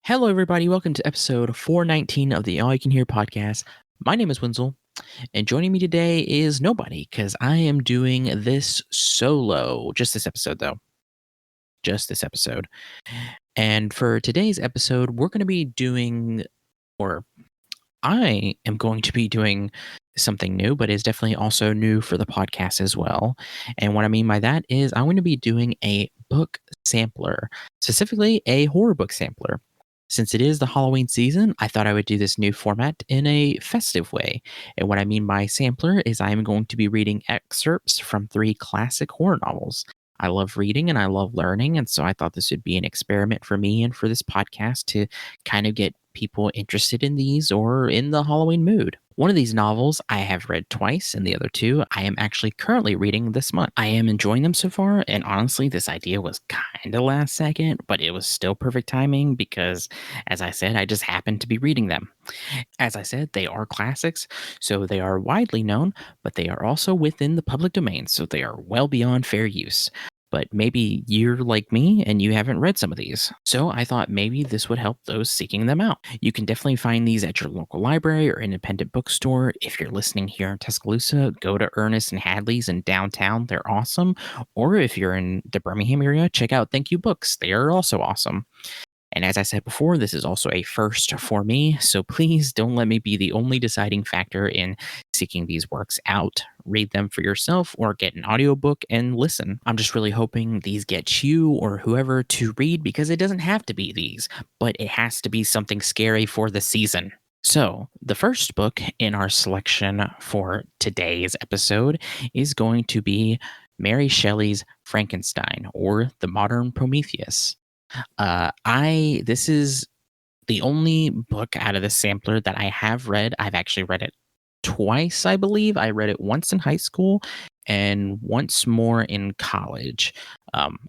Hello, everybody. Welcome to episode 419 of the AllYouCanHear podcast. My name is Wenzel, and joining me today is nobody because I am doing this solo. Just this episode, though. Just this episode. And for today's episode, we're going to be doing, or I am going to be doing something new, but is definitely also new for the podcast as well. And what I mean by that is I'm going to be doing a book sampler, specifically a horror book sampler. Since it is the Halloween season, I thought I would do this new format in a festive way. And what I mean by sampler is I'm going to be reading excerpts from 3 classic horror novels. I love reading and I love learning, and so I thought this would be an experiment for me and for this podcast to kind of get people interested in these or in the Halloween mood. One of these novels I have read twice, and the other 2 I am actually currently reading this month. I am enjoying them so far, and honestly, this idea was kind of last second, but it was still perfect timing because, as I said, I just happened to be reading them. As I said, they are classics, so they are widely known, but they are also within the public domain, so they are well beyond fair use. But maybe you're like me and you haven't read some of these. So I thought maybe this would help those seeking them out. You can definitely find these at your local library or independent bookstore. If you're listening here in Tuscaloosa, go to Ernest and Hadley's in downtown. They're awesome. Or if you're in the Birmingham area, check out Thank You Books. They are also awesome. And as I said before, this is also a first for me, so please don't let me be the only deciding factor in seeking these works out. Read them for yourself or get an audiobook and listen. I'm just really hoping these get you or whoever to read because it doesn't have to be these, but it has to be something scary for the season. So, the first book in our selection for today's episode is going to be Mary Shelley's Frankenstein or The Modern Prometheus. This is the only book out of the sampler that I have read. I've actually read it twice, I believe. I read it once in high school and once more in college.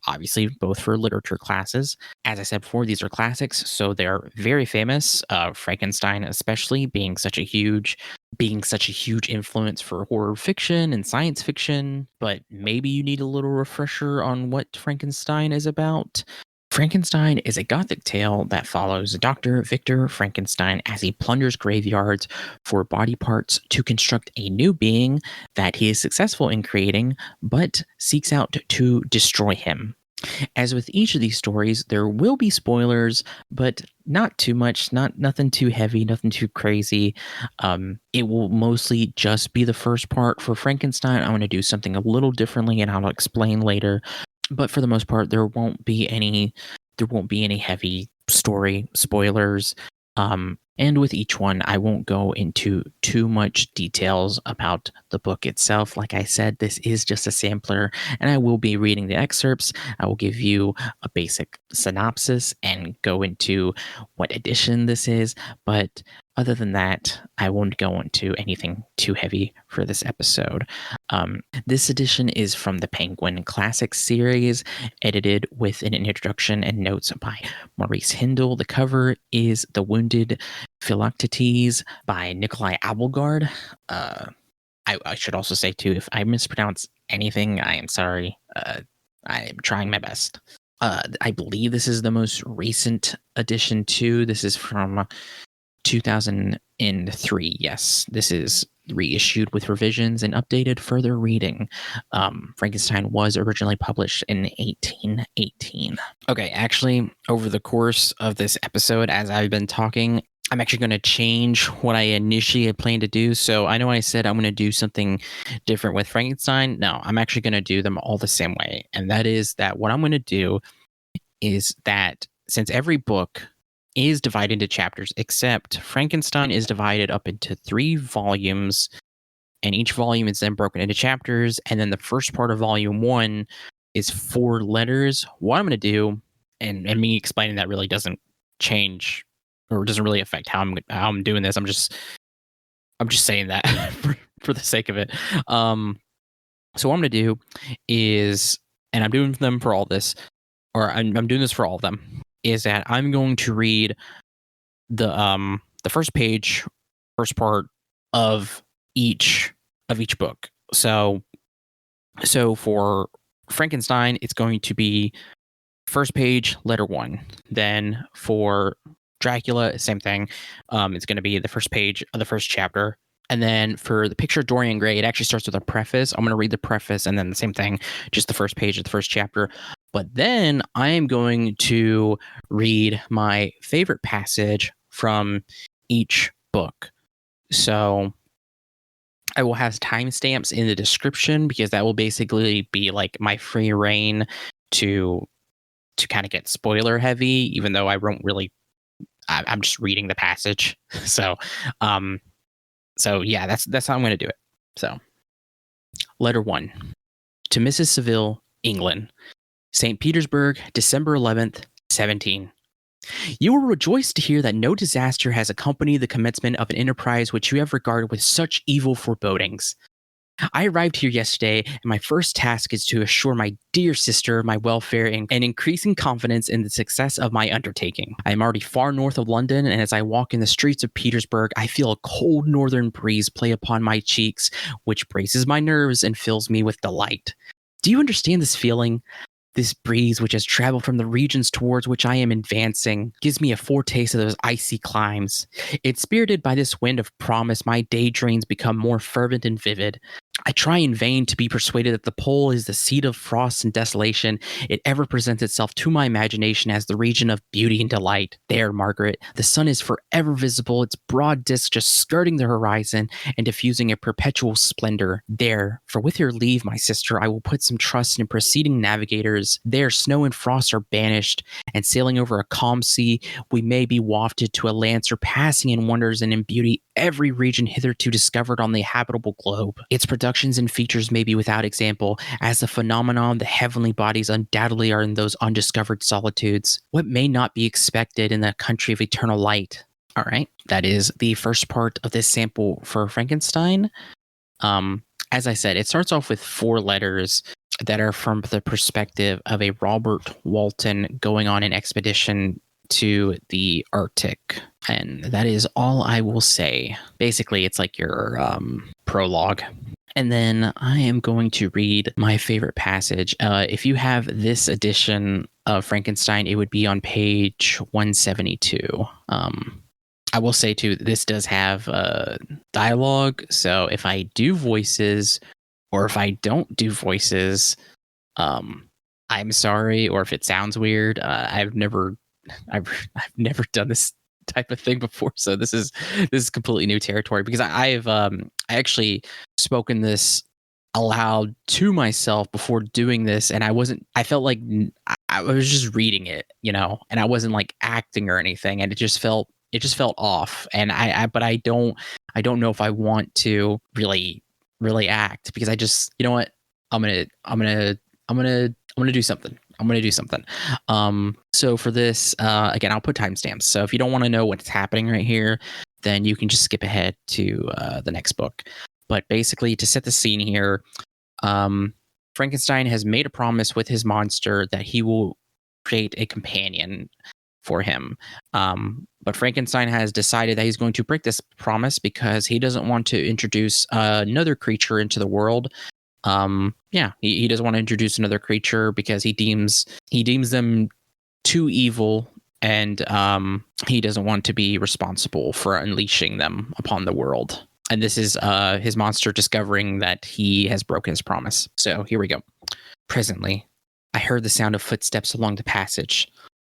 Obviously, both for literature classes. As I said before, these are classics, so they're very famous. Frankenstein, especially, being such a huge influence for horror fiction and science fiction. But maybe you need a little refresher on what Frankenstein is about. Frankenstein is a gothic tale that follows Dr. Victor Frankenstein as he plunders graveyards for body parts to construct a new being that he is successful in creating, but seeks out to destroy him. As with each of these stories, there will be spoilers, but not too much, nothing too heavy, nothing too crazy. It will mostly just be the first part. For Frankenstein, I'm going to do something a little differently, and I'll explain later. But for the most part, there won't be any heavy story spoilers. And with each one, I won't go into too much details about the book itself. Like I said, this is just a sampler, and I will be reading the excerpts. I will give you a basic synopsis and go into what edition this is. But other than that, I won't go into anything too heavy for this episode. This edition is from the Penguin Classics series, edited with an introduction and notes by Maurice Hindle. The cover is The Wounded Philoctetes by Nikolai Abelgard. I should also say, too, if I mispronounce anything, I am sorry. I am trying my best. I believe this is the most recent edition, too. This is from 2003. Yes, this is reissued with revisions and updated further reading. Frankenstein was originally published in 1818. Okay, actually, over the course of this episode, as I've been talking, I'm actually going to change what I initially had planned to do. So I know I said I'm going to do something different with Frankenstein. No, I'm actually going to do them all the same way. And that is that what I'm going to do is that since every book is divided into chapters, except Frankenstein is divided up into 3 volumes, and each volume is then broken into chapters. And then the first part of volume 1 is 4 letters. What I'm going to do, and me explaining that really doesn't change or doesn't really affect how I'm doing this. I'm just saying that for the sake of it. So what I'm going to do is, and I'm doing them for all this, or I'm doing this for all of them, is that I'm going to read the first page, first part of each book. So for Frankenstein, it's going to be first page, letter 1. Then for Dracula, same thing. It's going to be the first page of the first chapter. And then for the picture of Dorian Gray, it actually starts with a preface. I'm going to read the preface and then the same thing, just the first page of the first chapter. But then I am going to read my favorite passage from each book. So I will have timestamps in the description because that will basically be like my free reign to kind of get spoiler heavy, even though I won't really. I'm just reading the passage. So yeah, that's how I'm going to do it. So, letter 1 to Mrs. Seville, England, St. Petersburg, December 11th, 17. You will rejoice to hear that no disaster has accompanied the commencement of an enterprise which you have regarded with such evil forebodings. I arrived here yesterday, and my first task is to assure my dear sister of my welfare and increasing confidence in the success of my undertaking. I am already far north of London, and as I walk in the streets of Petersburg, I feel a cold northern breeze play upon my cheeks, which braces my nerves and fills me with delight. Do you understand this feeling? This breeze, which has traveled from the regions towards which I am advancing, gives me a foretaste of those icy climes. Inspirited by this wind of promise, my daydreams become more fervent and vivid. I try in vain to be persuaded that the pole is the seat of frost and desolation. It ever presents itself to my imagination as the region of beauty and delight. There, Margaret, the sun is forever visible, its broad disk just skirting the horizon and diffusing a perpetual splendor. There, for with your leave, my sister, I will put some trust in preceding navigators. There, snow and frost are banished, and sailing over a calm sea, we may be wafted to a land surpassing in wonders and in beauty every region hitherto discovered on the habitable globe. Its productions and features may be without example, as the phenomenon of the heavenly bodies undoubtedly are in those undiscovered solitudes. What may not be expected in the country of eternal light? All right, that is the first part of this sample for Frankenstein. As I said, it starts off with 4 letters that are from the perspective of a Robert Walton going on an expedition to the Arctic. And that is all I will say. Basically, it's like your prologue. And then I am going to read my favorite passage. If you have this edition of Frankenstein, it would be on page 172. I will say, too, this does have dialogue. So if I do voices or if I don't do voices, I'm sorry. Or if it sounds weird, I've never done this type of thing before, so this is completely new territory because I actually spoken this aloud to myself before doing this, and I felt like I was just reading it, and I wasn't like acting or anything, and it just felt off, and but I don't know if I want to really act because I just, you know what, I'm gonna do something. So for this, again, I'll put timestamps. So if you don't want to know what's happening right here, then you can just skip ahead to the next book. But basically, to set the scene here, Frankenstein has made a promise with his monster that he will create a companion for him. But Frankenstein has decided that he's going to break this promise because he doesn't want to introduce another creature into the world. He doesn't want to introduce another creature because he deems them too evil, and he doesn't want to be responsible for unleashing them upon the world. And this is his monster discovering that he has broken his promise. So here we go. Presently, I heard the sound of footsteps along the passage.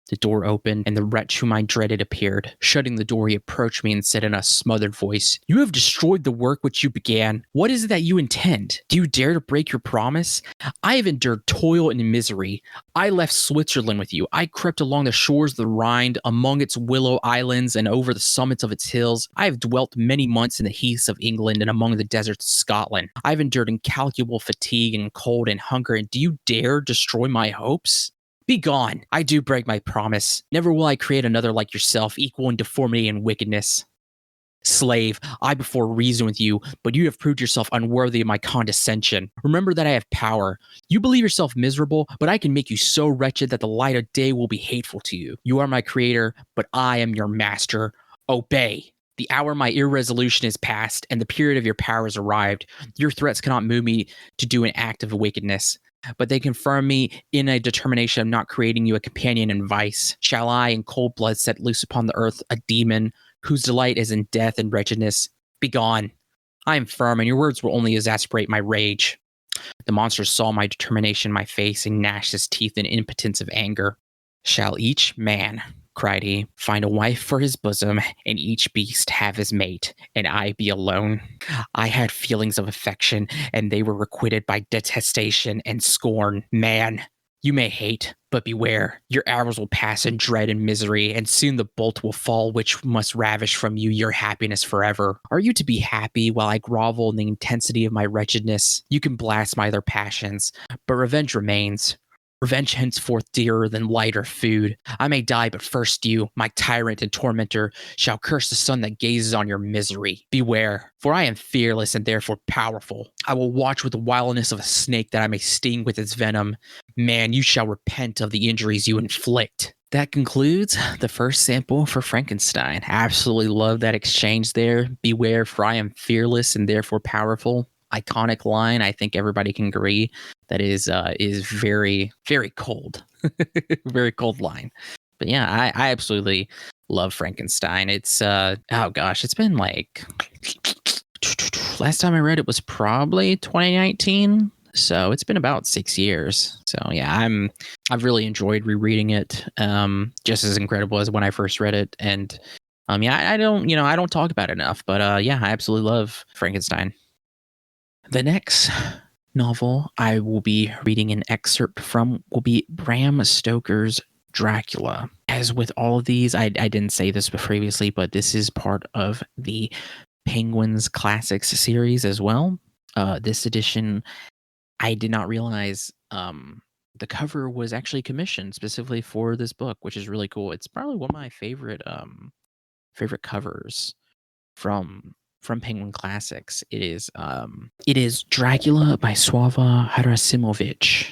The door opened, and the wretch whom I dreaded appeared. Shutting the door, he approached me and said in a smothered voice, "You have destroyed the work which you began. What is it that you intend? Do you dare to break your promise? I have endured toil and misery. I left Switzerland with you. I crept along the shores of the Rhine, among its willow islands and over the summits of its hills. I have dwelt many months in the heaths of England and among the deserts of Scotland. I have endured incalculable fatigue and cold and hunger, and do you dare destroy my hopes? Begone! I do break my promise. Never will I create another like yourself, equal in deformity and wickedness. Slave, I before reason with you, but you have proved yourself unworthy of my condescension. Remember that I have power. You believe yourself miserable, but I can make you so wretched that the light of day will be hateful to you. You are my creator, but I am your master. Obey. The hour of my irresolution is past, and the period of your power has arrived. Your threats cannot move me to do an act of wickedness. but they confirm me in a determination of not creating you a companion in vice. Shall I, in cold blood, set loose upon the earth a demon whose delight is in death and wretchedness? Begone! I am firm, and your words will only exasperate my rage. The monster saw my determination in my face and gnashed his teeth in impotence of anger. Shall each man, cried he, find a wife for his bosom, and each beast have his mate, and I be alone? I had feelings of affection, and they were requited by detestation and scorn. Man, you may hate, but beware. Your hours will pass in dread and misery, and soon the bolt will fall which must ravish from you your happiness forever. Are you to be happy while I grovel in the intensity of my wretchedness? You can blast my other passions, but revenge remains. Revenge henceforth dearer than light or food. I may die, but first you, my tyrant and tormentor, shall curse the sun that gazes on your misery. Beware, for I am fearless and therefore powerful. I will watch with the wildness of a snake that I may sting with its venom. Man, you shall repent of the injuries you inflict. That concludes the first sample for Frankenstein. Absolutely love that exchange there. Beware, for I am fearless and therefore powerful. Iconic line. I think everybody can agree that is very, very cold. Very cold line. But yeah, I absolutely love Frankenstein. It's oh gosh, it's been like last time I read it was probably 2019. So it's been about 6 years. So yeah, I've really enjoyed rereading it. Just as incredible as when I first read it. And yeah, I don't talk about it enough, but yeah, I absolutely love Frankenstein. The next novel I will be reading an excerpt from will be Bram Stoker's Dracula. As with all of these, I didn't say this previously, but this is part of the Penguin's Classics series as well. This edition, I did not realize the cover was actually commissioned specifically for this book, which is really cool. It's probably one of my favorite covers from Penguin Classics. It is Dracula by Slava Harasimovich.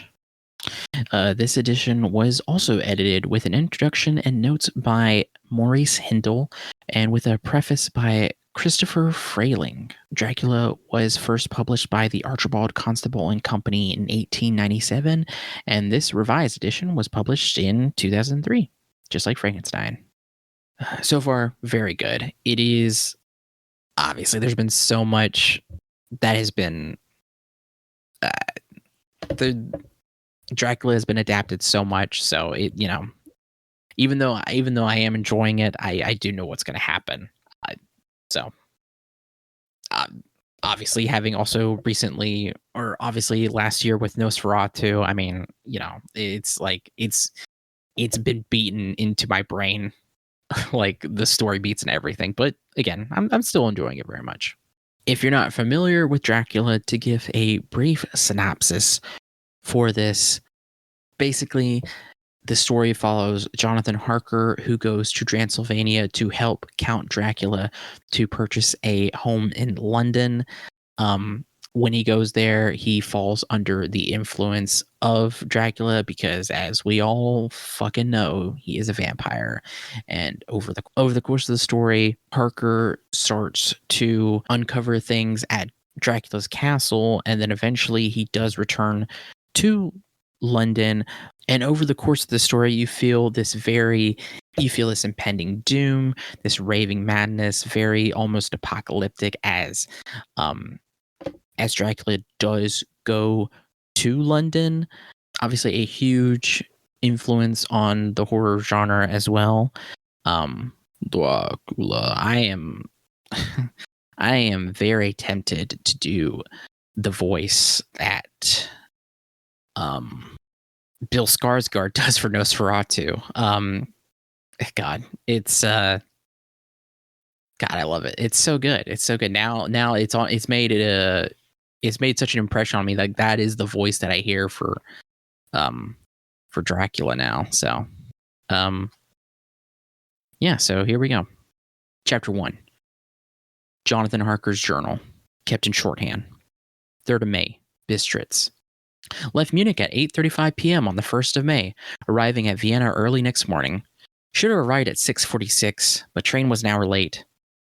This edition was also edited with an introduction and notes by Maurice Hindle and with a preface by Christopher Frayling. Dracula was first published by the Archibald Constable and Company in 1897, and this revised edition was published in 2003, just like Frankenstein. So far, very good. It is obviously there's been so much that has been the Dracula has been adapted so much, so it even though I am enjoying it, I do know what's going to happen. So obviously having also recently, or obviously last year with Nosferatu, I mean, it's like it's been beaten into my brain, like the story beats and everything. But again, I'm still enjoying it very much. If you're not familiar with Dracula, to give a brief synopsis for this, basically the story follows Jonathan Harker, who goes to Transylvania to help Count Dracula to purchase a home in London. When he goes there, he falls under the influence of Dracula because, as we all fucking know, he is a vampire. And over the course of the story, Harker starts to uncover things at Dracula's castle, and then eventually he does return to London. And over the course of the story, you feel this impending doom, this raving madness, very almost apocalyptic as Dracula does go to London. Obviously a huge influence on the horror genre as well. Dracula. I am very tempted to do the voice that Bill Skarsgård does for Nosferatu. God, it's God, I love it. It's so good. It's so good. Now it's made such an impression on me. Like that is the voice that I hear for Dracula now. So yeah, so here we go. Chapter 1. Jonathan Harker's journal, kept in shorthand. 3rd of May, Bistritz. Left Munich at 8:35 p.m. on the 1st of May, arriving at Vienna early next morning. Should have arrived at 6:46, but train was an hour late.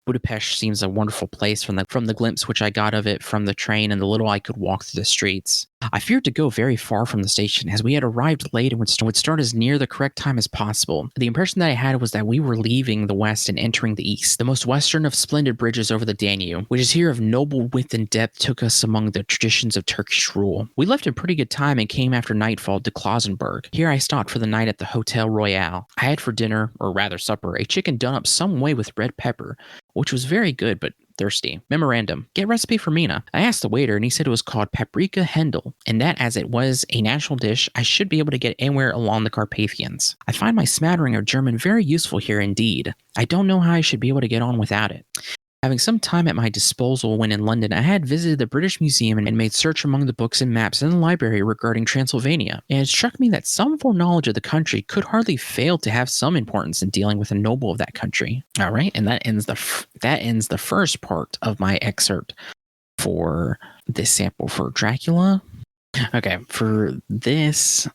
Budapest seems a wonderful place from the glimpse which I got of it from the train and the little I could walk through the streets. I feared to go very far from the station, as we had arrived late and would start as near the correct time as possible. The impression that I had was that we were leaving the west and entering the east. The most western of splendid bridges over the Danube, which is here of noble width and depth, took us among the traditions of Turkish rule. We left in pretty good time and came after nightfall to Klausenburg. Here I stopped for the night at the Hotel Royal. I had for dinner, or rather supper, a chicken done up some way with red pepper, which was very good, but thirsty. Memorandum: get recipe for Mina. I asked the waiter, and he said it was called paprika Hendel, and that as it was a national dish, I should be able to get anywhere along the Carpathians. I find my smattering of German very useful here indeed. I don't know how I should be able to get on without it. Having some time at my disposal when in London, I had visited the British Museum and made search among the books and maps in the library regarding Transylvania. And it struck me that some foreknowledge of the country could hardly fail to have some importance in dealing with a noble of that country. All right, and that ends the first part of my excerpt for this sample for Dracula. Okay, for this,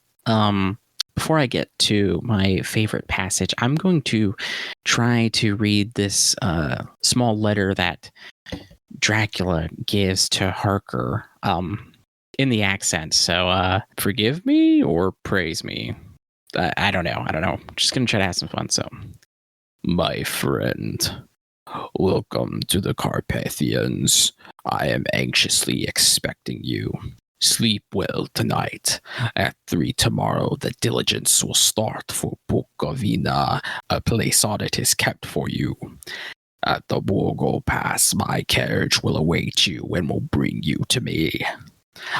before I get to my favorite passage, I'm going to try to read this small letter that Dracula gives to Harker in the accent. So forgive me or praise me. I don't know. I'm just going to try to have some fun. So, my friend, welcome to the Carpathians. I am anxiously expecting you. Sleep well tonight. At 3 tomorrow, the diligence will start for Bukovina, a place on it is kept for you. At the Borgo Pass, my carriage will await you and will bring you to me.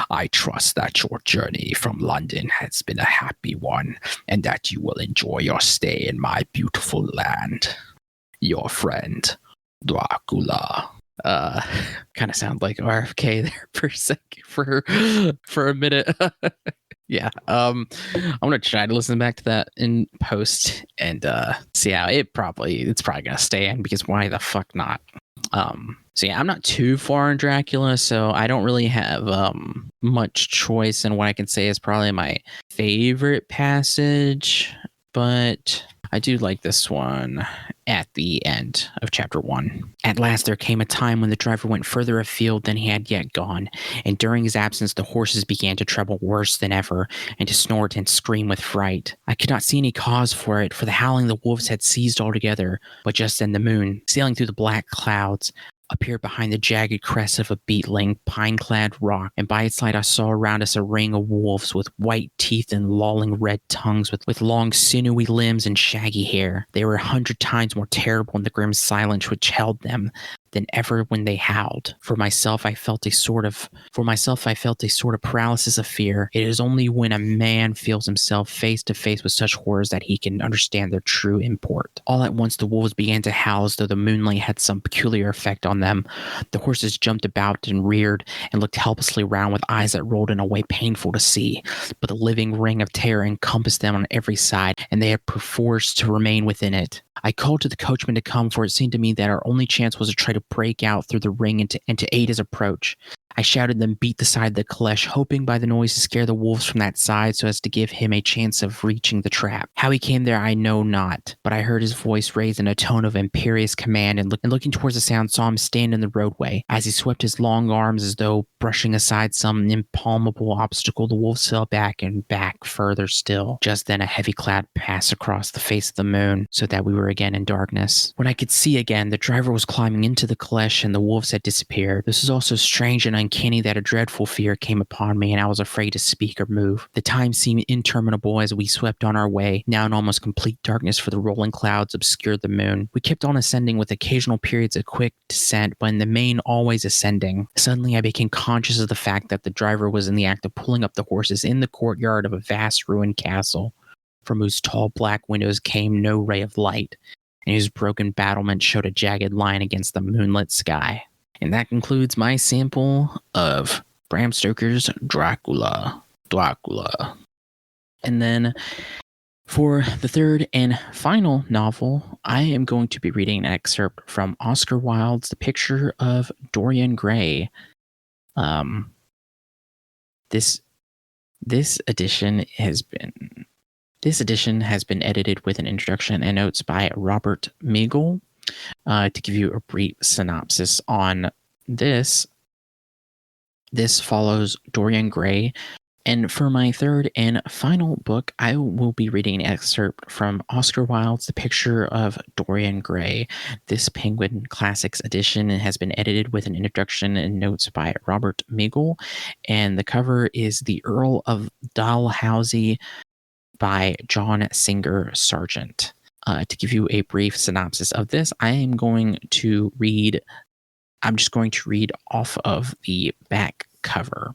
I trust that your journey from London has been a happy one, and that you will enjoy your stay in my beautiful land. Your friend, Dracula. Kind of sound like RFK there for a second, for a minute. Yeah. I'm gonna try to listen back to that in post and see how it's probably gonna stay in, because why the fuck not? So yeah, I'm not too far in Dracula, so I don't really have much choice in what I can say is probably my favorite passage, but I do like this one at the end of chapter 1. At last there came a time when the driver went further afield than he had yet gone, and during his absence the horses began to treble worse than ever, and to snort and scream with fright. I could not see any cause for it, for the howling the wolves had ceased altogether, but just then the moon, sailing through the black clouds, appeared behind the jagged crest of a beetling, pine-clad rock, and by its side I saw around us a ring of wolves with white teeth and lolling red tongues, with long sinewy limbs and shaggy hair. They were 100 times more terrible in the grim silence which held them than ever when they howled. For myself, I felt a sort of paralysis of fear. It is only when a man feels himself face to face with such horrors that he can understand their true import. All at once the wolves began to howl as though the moonlight had some peculiar effect on them. The horses jumped about and reared and looked helplessly round with eyes that rolled in a way painful to see, but the living ring of terror encompassed them on every side, and they had perforce to remain within it. I called to the coachman to come, for it seemed to me that our only chance was to try to break out through the ring and to aid his approach. I shouted them beat the side of the caleche, hoping by the noise to scare the wolves from that side so as to give him a chance of reaching the trap. How he came there I know not, but I heard his voice raised in a tone of imperious command, and looking towards the sound saw him stand in the roadway. As he swept his long arms as though brushing aside some impalpable obstacle, the wolves fell back and back further still. Just then a heavy cloud passed across the face of the moon, so that we were again in darkness. When I could see again, the driver was climbing into the caleche and the wolves had disappeared. This was all so strange and uncanny that a dreadful fear came upon me, and I was afraid to speak or move. The time seemed interminable as we swept on our way, now in almost complete darkness, for the rolling clouds obscured the moon. We kept on ascending with occasional periods of quick descent, but in the main always ascending. Suddenly I became conscious of the fact that the driver was in the act of pulling up the horses in the courtyard of a vast ruined castle, from whose tall black windows came no ray of light, and whose broken battlement showed a jagged line against the moonlit sky. And that concludes my sample of Bram Stoker's Dracula. And then for the third and final novel, I am going to be reading an excerpt from Oscar Wilde's The Picture of Dorian Gray. This edition has been edited with an introduction and notes by Robert Meagle. To give you a brief synopsis on this, This follows Dorian Gray. And for my third and final book, I will be reading an excerpt from Oscar Wilde's The Picture of Dorian Gray. This Penguin Classics edition has been edited with an introduction and notes by Robert Meagle. And the cover is The Earl of Dalhousie by John Singer Sargent. To give you a brief synopsis of this, I'm just going to read off of the back cover.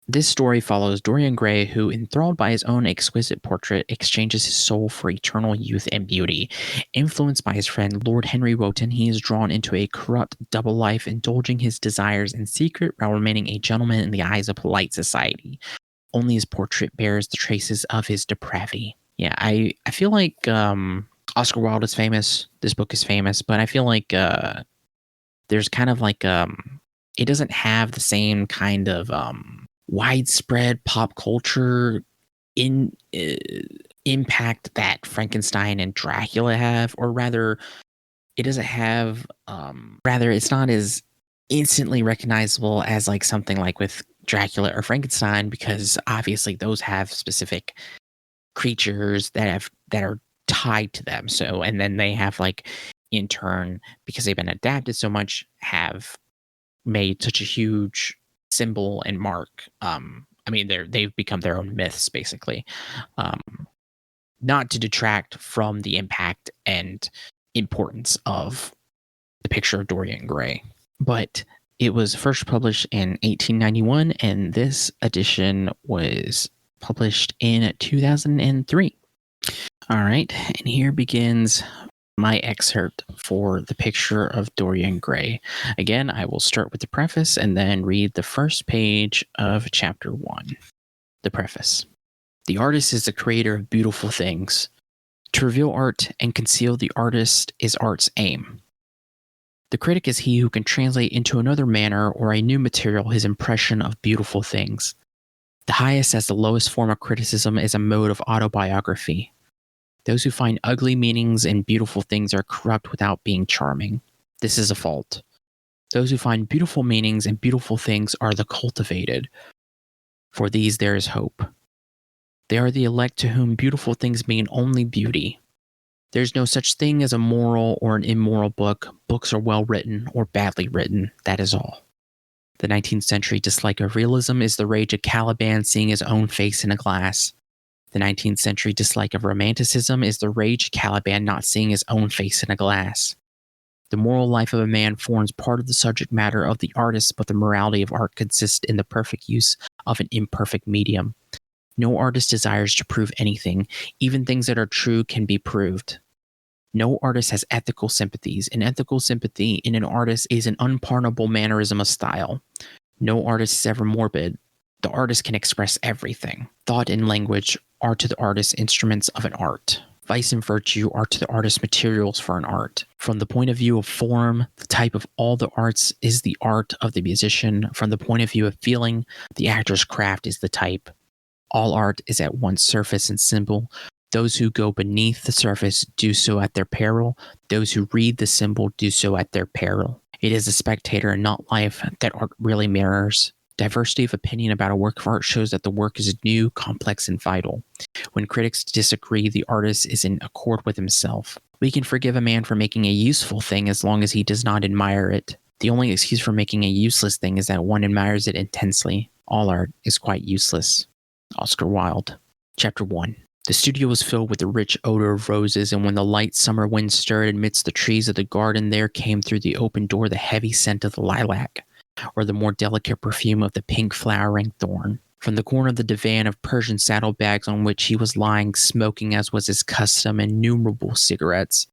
This story follows Dorian Gray, who, enthralled by his own exquisite portrait, exchanges his soul for eternal youth and beauty. Influenced by his friend Lord Henry Wotton, he is drawn into a corrupt double life, indulging his desires in secret while remaining a gentleman in the eyes of polite society. Only his portrait bears the traces of his depravity. Yeah, I feel like Oscar Wilde is famous. This book is famous, but I feel like there's kind of like it doesn't have the same kind of widespread pop culture impact that Frankenstein and Dracula have, or rather, it doesn't have. Rather, it's not as instantly recognizable as like something like with Dracula or Frankenstein, because obviously those have specific creatures that are tied to them. So, and then they have like, in turn, because they've been adapted so much, have made such a huge symbol and mark. I mean, they've become their own myths, basically. Not to detract from the impact and importance of The Picture of Dorian Gray, but it was first published in 1891, and this edition was published in 2003. All right, and here begins my excerpt for The Picture of Dorian Gray. Again, I will start with the preface and then read the first page of chapter 1. The preface. The artist is the creator of beautiful things. To reveal art and conceal the artist is art's aim. The critic is he who can translate into another manner or a new material his impression of beautiful things. The highest as the lowest form of criticism is a mode of autobiography. Those who find ugly meanings in beautiful things are corrupt without being charming. This is a fault. Those who find beautiful meanings in beautiful things are the cultivated. For these there is hope. They are the elect to whom beautiful things mean only beauty. There's no such thing as a moral or an immoral book. Books are well written or badly written. That is all. The 19th century dislike of realism is the rage of Caliban seeing his own face in a glass. The 19th century dislike of romanticism is the rage of Caliban not seeing his own face in a glass. The moral life of a man forms part of the subject matter of the artist, but the morality of art consists in the perfect use of an imperfect medium. No artist desires to prove anything. Even things that are true can be proved. No artist has ethical sympathies. An ethical sympathy in an artist is an unpardonable mannerism of style. No artist is ever morbid. The artist can express everything. Thought and language are to the artist instruments of an art. Vice and virtue are to the artist materials for an art. From the point of view of form, the type of all the arts is the art of the musician. From the point of view of feeling, the actor's craft is the type. All art is at once surface and symbol. Those who go beneath the surface do so at their peril. Those who read the symbol do so at their peril. It is the spectator and not life that art really mirrors. Diversity of opinion about a work of art shows that the work is new, complex, and vital. When critics disagree, the artist is in accord with himself. We can forgive a man for making a useful thing as long as he does not admire it. The only excuse for making a useless thing is that one admires it intensely. All art is quite useless. Oscar Wilde. Chapter 1. The studio was filled with the rich odor of roses, and when the light summer wind stirred amidst the trees of the garden, there came through the open door the heavy scent of the lilac, or the more delicate perfume of the pink flowering thorn. From the corner of the divan of Persian saddlebags on which he was lying, smoking as was his custom innumerable cigarettes,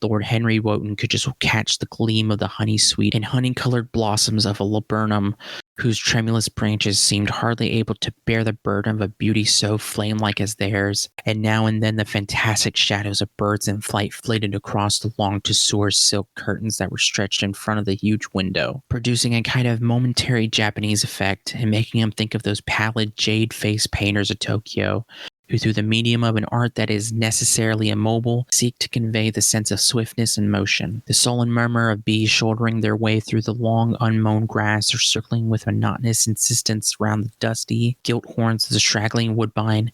Lord Henry Wotton could just catch the gleam of the honey-sweet and honey-colored blossoms of a laburnum whose tremulous branches seemed hardly able to bear the burden of a beauty so flame-like as theirs, and now and then the fantastic shadows of birds in flight flitted across the long tussore silk curtains that were stretched in front of the huge window, producing a kind of momentary Japanese effect, and making him think of those pallid, jade-faced painters of Tokyo, who through the medium of an art that is necessarily immobile, seek to convey the sense of swiftness and motion. The sullen murmur of bees shouldering their way through the long unmown grass or circling with monotonous insistence round the dusty gilt horns of the straggling woodbine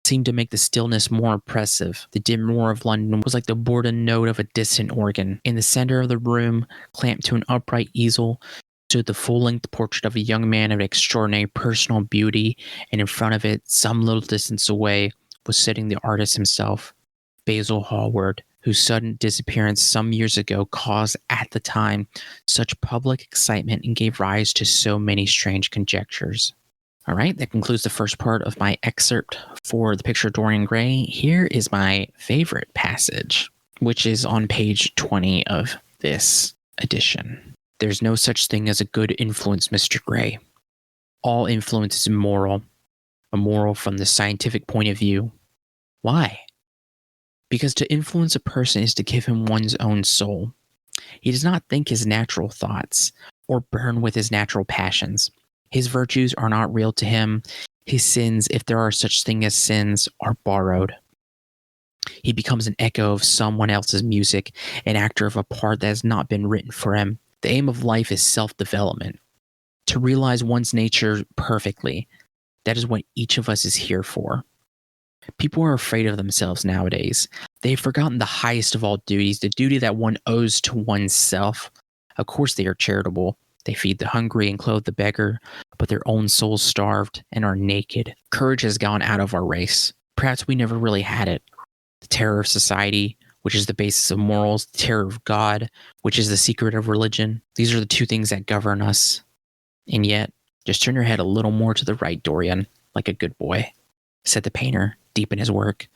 seemed to make the stillness more oppressive. The dim roar of London was like the bourdon note of a distant organ. In the center of the room, clamped to an upright easel, stood the full-length portrait of a young man of extraordinary personal beauty, and in front of it, some little distance away, was sitting the artist himself, Basil Hallward, whose sudden disappearance some years ago caused, at the time, such public excitement and gave rise to so many strange conjectures. All right, that concludes the first part of my excerpt for The Picture of Dorian Gray. Here is my favorite passage, which is on page 20 of this edition. There's no such thing as a good influence, Mr. Gray. All influence is immoral from the scientific point of view. Why? Because to influence a person is to give him one's own soul. He does not think his natural thoughts or burn with his natural passions. His virtues are not real to him. His sins, if there are such things as sins, are borrowed. He becomes an echo of someone else's music, an actor of a part that has not been written for him. The aim of life is self-development. To realize one's nature perfectly. That is what each of us is here for. People are afraid of themselves nowadays. They've forgotten the highest of all duties, the duty that one owes to oneself. Of course they are charitable. They feed the hungry and clothe the beggar, but their own souls starved and are naked. Courage has gone out of our race. Perhaps we never really had it. The terror of society, which is the basis of morals, the terror of God, which is the secret of religion. These are the two things that govern us. And yet, just turn your head a little more to the right, Dorian, like a good boy, said the painter, deep in his work,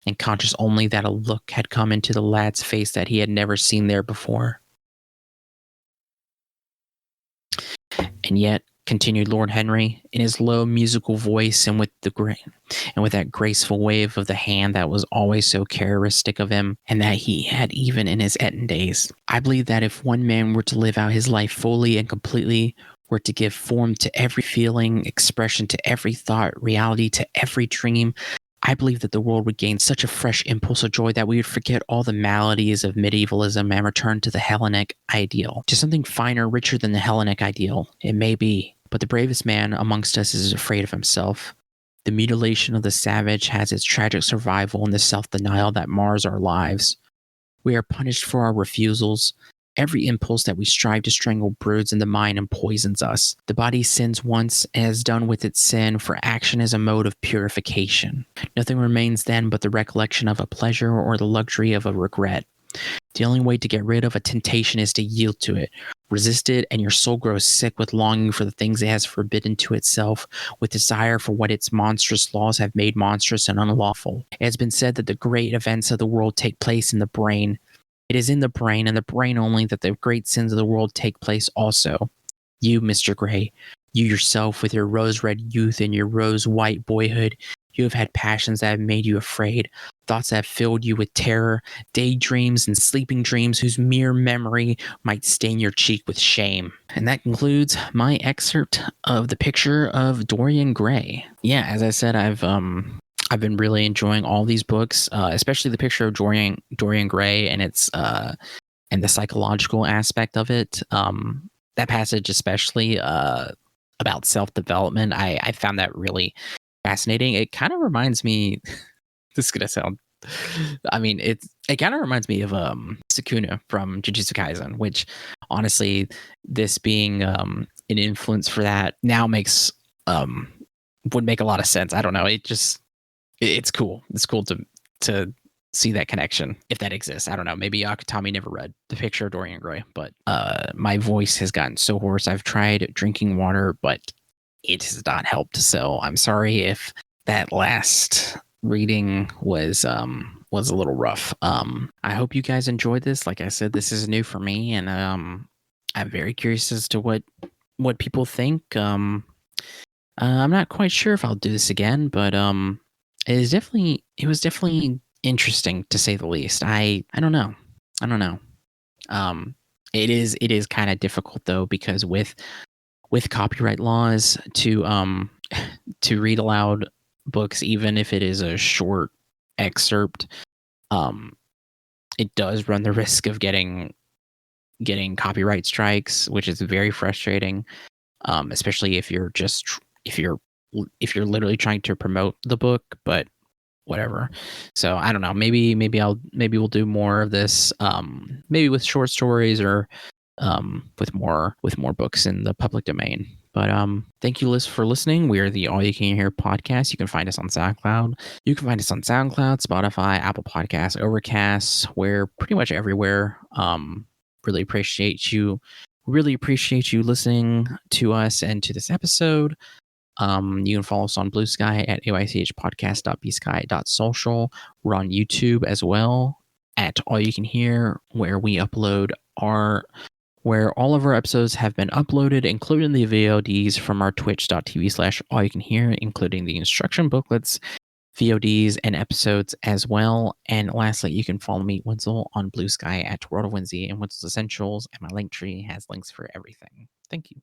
and conscious only that a look had come into the lad's face that he had never seen there before. And yet, continued Lord Henry, in his low musical voice and with that graceful wave of the hand that was always so characteristic of him, and that he had even in his Eton days, I believe that if one man were to live out his life fully and completely, were to give form to every feeling, expression to every thought, reality to every dream, I believe that the world would gain such a fresh impulse of joy that we would forget all the maladies of medievalism and return to the Hellenic ideal, to something finer, richer than the Hellenic ideal. It may be, but the bravest man amongst us is afraid of himself. The mutilation of the savage has its tragic survival in the self-denial that mars our lives. We are punished for our refusals. Every impulse that we strive to strangle broods in the mind and poisons us. The body sins once and is done with its sin, for action is a mode of purification. Nothing remains then but the recollection of a pleasure or the luxury of a regret. The only way to get rid of a temptation is to yield to it. Resist it, and your soul grows sick with longing for the things it has forbidden to itself, with desire for what its monstrous laws have made monstrous and unlawful. It has been said that the great events of the world take place in the brain. It is in the brain, and the brain only, that the great sins of the world take place also. You, Mr. Gray, you yourself, with your rose-red youth and your rose-white boyhood, you have had passions that have made you afraid, thoughts that have filled you with terror, daydreams and sleeping dreams whose mere memory might stain your cheek with shame. And that concludes my excerpt of The Picture of Dorian Gray. Yeah, as I said, I've been really enjoying all these books, especially The Picture of Dorian Gray and its and the psychological aspect of it. That passage, especially about self-development, I found that really fascinating. It kind of reminds me. This is gonna sound. I mean, it kind of reminds me of Sukuna from Jujutsu Kaisen, which honestly, this being an influence for that now makes would make a lot of sense. I don't know. It's cool. It's cool to see that connection, if that exists. I don't know. Maybe Akutami never read The Picture of Dorian Gray, but my voice has gotten so hoarse. I've tried drinking water, but it has not helped. So I'm sorry if that last reading was a little rough. I hope you guys enjoyed this. Like I said, this is new for me, and I'm very curious as to what people think. I'm not quite sure if I'll do this again, but it was definitely interesting, to say the least. I don't know. It is kind of difficult though, because with copyright laws to read aloud books, even if it is a short excerpt, um, it does run the risk of getting copyright strikes, which is very frustrating. Especially if you're if you're literally trying to promote the book, but whatever. So I don't know. Maybe we'll do more of this. Maybe with short stories or with more books in the public domain. But thank you, Liz, for listening. We are the All You Can Hear podcast. You can find us on SoundCloud. You can find us on SoundCloud, Spotify, Apple Podcasts, Overcast. We're pretty much everywhere. Really appreciate you. Really appreciate you listening to us and to this episode. You can follow us on Bluesky at aychpodcast.bsky.social. We're on YouTube as well at All You Can Hear, where we upload where all of our episodes have been uploaded, including the VODs from our twitch.tv/AllYouCanHear, including the instruction booklets, VODs, and episodes as well. And lastly, you can follow me, Wenzel, on Bluesky at World of Wenzel and Wenzel's Essentials, and my link tree has links for everything. Thank you.